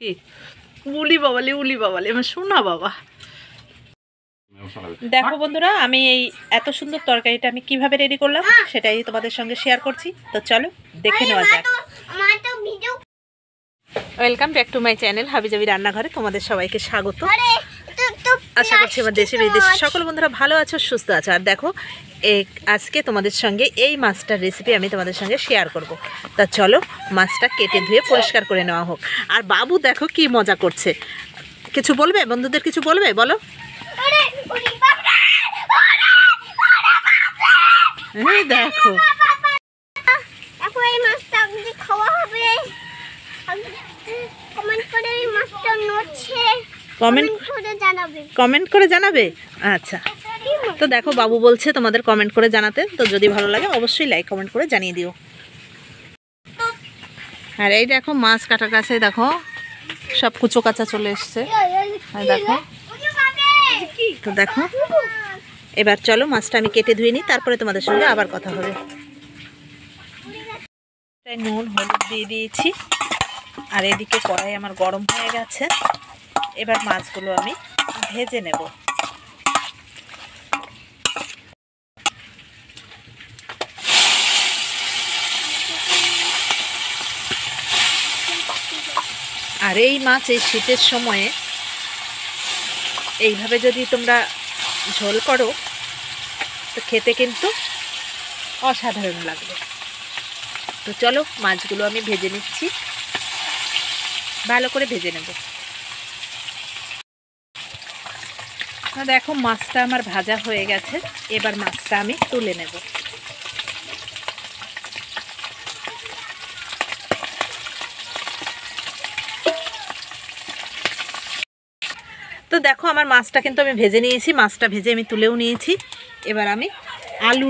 কি উলি বাবালে আমার সোনা বাবা। দেখো বন্ধুরা, আমি এই এত সুন্দর তরকারিটা আমি কিভাবে রেডি করলাম সেটাই তোমাদের সঙ্গে শেয়ার করছি। তো চলো দেখে নেওয়া যাক। Welcome back to my channel হাবিজাবি রান্নাঘরে তোমাদের সবাইকে স্বাগত। আশা করছি আমার দেশে বিদেশে সকল বন্ধুরা ভালো আছো, সুস্থ আছো। আর দেখো আজকে তোমাদের সঙ্গে এই মাছটার রেসিপি আমি তোমাদের সঙ্গে শেয়ার করব। তা চলো মাছটা কেটে ধুয়ে পরিষ্কার করে নেওয়া হোক। আর বাবু দেখো কি মজা করছে। কিছু বলবে বন্ধুদের, কিছু বলবে বলো। এই দেখো কমেন্ট করে জানাবে। আচ্ছা, তো দেখো বাবু বলছে তোমাদের কমেন্ট করে জানাতে। তো যদি ভালো লাগে অবশ্যই লাইক কমেন্ট করে জানিয়ে দিও। আর এই দেখো মাছ কাটার কাছে দেখো সব কুচো কাঁচা চলে এসছে। দেখো তো দেখো এবার চলো মাছটা আমি কেটে ধুয়ে নিই, তারপরে তোমাদের সঙ্গে আবার কথা হবে। নুন হলুদ দিয়ে দিয়েছি, আর এদিকে কড়াই আমার গরম হয়ে গেছে। এবার মাছগুলো আমি ভেজে নেব। আর এই মাছ এই শীতের সময়ে এইভাবে যদি তোমরা ঝোল করো তো খেতে কিন্তু অসাধারণ লাগবে। তো চলো মাছগুলো আমি ভেজে নিচ্ছি, ভালো করে ভেজে নেব। দেখো মাছটা আমার ভাজা হয়ে গেছে। এবার মাছটা আমি তুলে নেব। তো দেখো আমার মাছটা কিন্তু আমি ভেজে নিয়েছি, মাছটা ভেজে আমি তুলেও নিয়েছি। এবার আমি আলু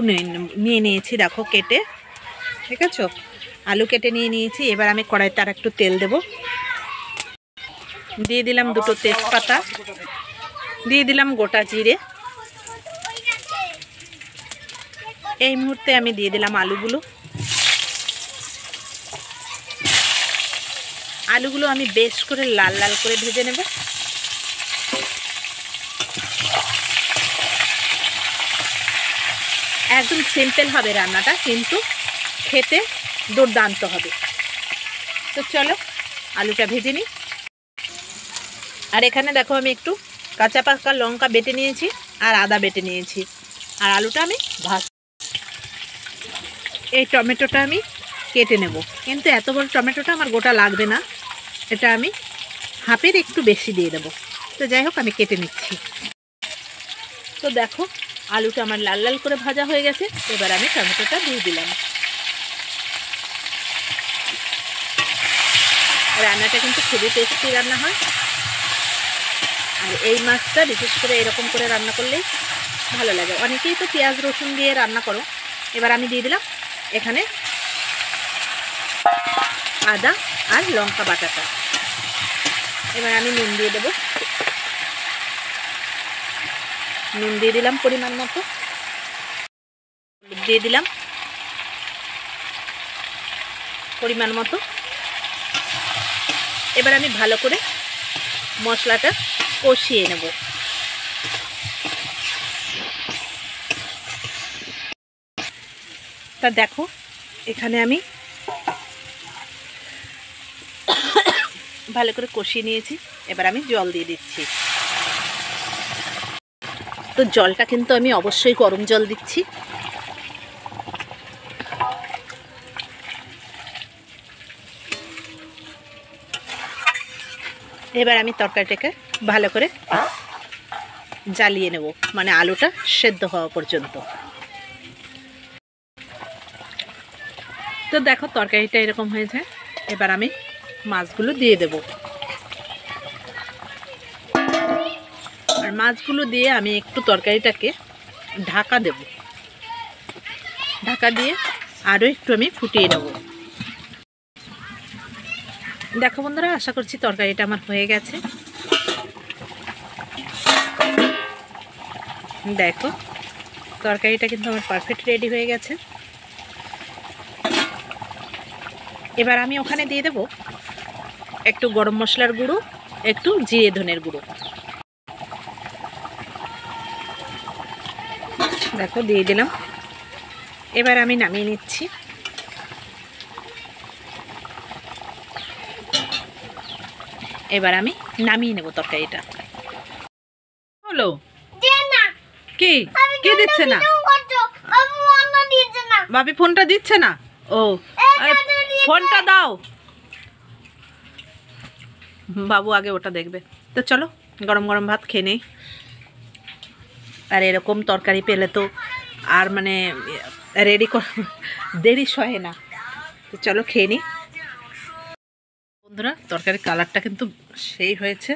নিয়ে নিয়েছি, দেখো কেটে, ঠিক আছে, আলু কেটে নিয়েছি। এবার আমি কড়াইতে আর একটু তেল দেব। দিয়ে দিলাম দুটো তেজপাতা, দিয়ে দিলাম গোটা জিরে। এই মুহূর্তে আমি দিয়ে দিলাম আলুগুলো। আলুগুলো আমি বেশ করে লাল লাল করে ভেজে নেব। একদম সিম্পল হবে রান্নাটা, কিন্তু খেতে দুর্দান্ত হবে। তো চলো আলুটা ভেজে নিই। আর এখানে দেখো আমি একটু কাঁচা পাকা লঙ্কা বেটে নিয়েছি আর আদা বেটে নিয়েছি। আর আলুটা আমি এই টমেটোটা আমি কেটে নেব, কিন্তু এত বড় টমেটোটা আমার গোটা লাগবে না, এটা আমি হাফের একটু বেশি দিয়ে দেবো। তো যাই হোক আমি কেটে নিচ্ছি। তো দেখো আলুটা আমার লাল লাল করে ভাজা হয়ে গেছে। এবার আমি টমেটোটা দিয়ে দিলাম। রান্নাটা কিন্তু খুবই টেস্টি রান্না হয়। আর এই মাছটা বিশেষ করে এরকম করে রান্না করলেই ভালো লাগে। অনেকেই তো পেঁয়াজ রসুন দিয়ে রান্না করো। এবার আমি দিয়ে দিলাম এখানে আদা আর লঙ্কা বাটাটা। এবার আমি নুন দিয়ে দেব। নুন দিয়ে দিলাম পরিমাণ মতো, হলুদ দিয়ে দিলাম পরিমাণ মতো। এবার আমি ভালো করে মশলাটা কষিয়ে নেব। তা দেখো এখানে আমি ভালো করে কষিয়ে নিয়েছি। এবার আমি জল দিয়ে দিচ্ছি। তো জলটা কিন্তু আমি অবশ্যই গরম জল দিচ্ছি। এবার আমি তরকারিটাকে ভালো করে জ্বালিয়ে নেব, মানে আলুটা সেদ্ধ হওয়া পর্যন্ত। তো দেখো তরকারিটা এরকম হয়েছে। এবার আমি মাছগুলো দিয়ে দেব। আর মাছগুলো দিয়ে আমি একটু তরকারিটাকে ঢাকা দেব। ঢাকা দিয়ে আরও একটু আমি ফুটিয়ে নেব। দেখো বন্ধুরা, আশা করছি তরকারিটা আমার হয়ে গেছে। দেখো তরকারিটা কিন্তু আমার পারফেক্ট রেডি হয়ে গেছে। এবার আমি ওখানে দিয়ে দেব একটু গরম মশলার গুঁড়ো, একটু জিরে ধনের গুঁড়ো। দেখো দিয়ে দিলাম। এবার আমি নামিয়ে নিচ্ছি। এবার আমি নামিয়ে নেব তরকারিটা। হলো কি কি দিচ্ছে না? ভাবি ফোনটা দিচ্ছে না। ও ফোনটা দাও, বাবু আগে ওটা দেখবে। তো চলো গরম গরম ভাত খেয়ে নেই। আর এরকম তরকারি পেলে তো আর মানে রেডি কর দেরি সহে না। তো চলো খেয়ে নিই। বন্ধুরা তরকারির কালারটা কিন্তু সেই হয়েছে।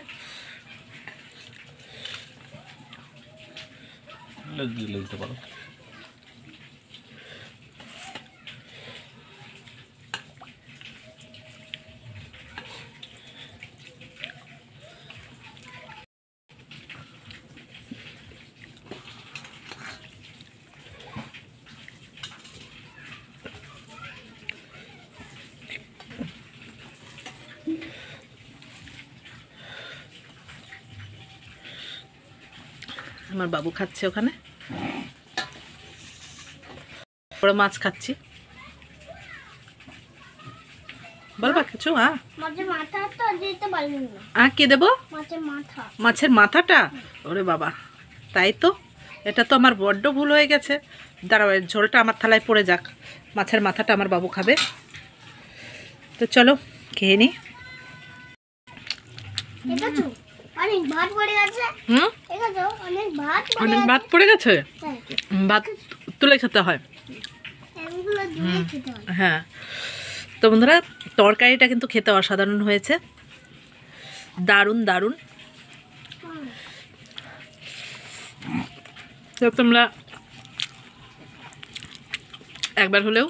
আমার বাবু খাচ্ছে ওখানে, বড় মাছ খাচ্ছি। বলবা কিছু? কি দেবো? মাছের মাথাটা? ওরে বাবা, তাই তো, এটা তো আমার বড্ড ভুল হয়ে গেছে। দাঁড়াও ঝোলটা আমার থালায় পড়ে যাক, মাছের মাথাটা আমার বাবু খাবে। তো চলো খেয়ে নি। অনেক ভাত পড়ে গেছে। ভাত তুলে খেতে হয়। হ্যাঁ তো বন্ধুরা তরকারিটা কিন্তু খেতে অসাধারণ হয়েছে, দারুণ দারুণ। তো তোমরা একবার হলেও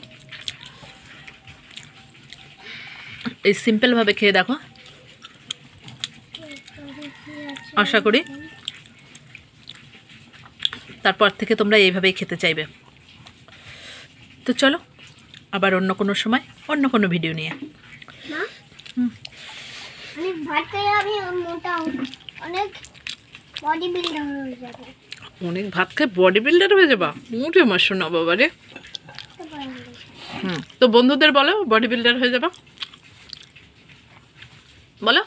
এই সিম্পলভাবে খেয়ে দেখো, আশা করি তারপর থেকে তোমরা এইভাবেই খেতে চাইবে। তো চলো আবার অন্য কোনো সময় অন্য কোনো ভিডিও নিয়ে। অনেক ভাত খাই বডি বিল্ডার হয়ে যাবা? মোটে আমার শোনা বাবা রে। তো বন্ধুদের বলো বডি বিল্ডার হয়ে যাবা, বলো।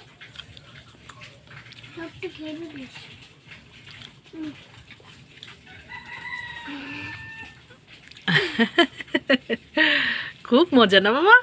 খুব মজা না বাবা?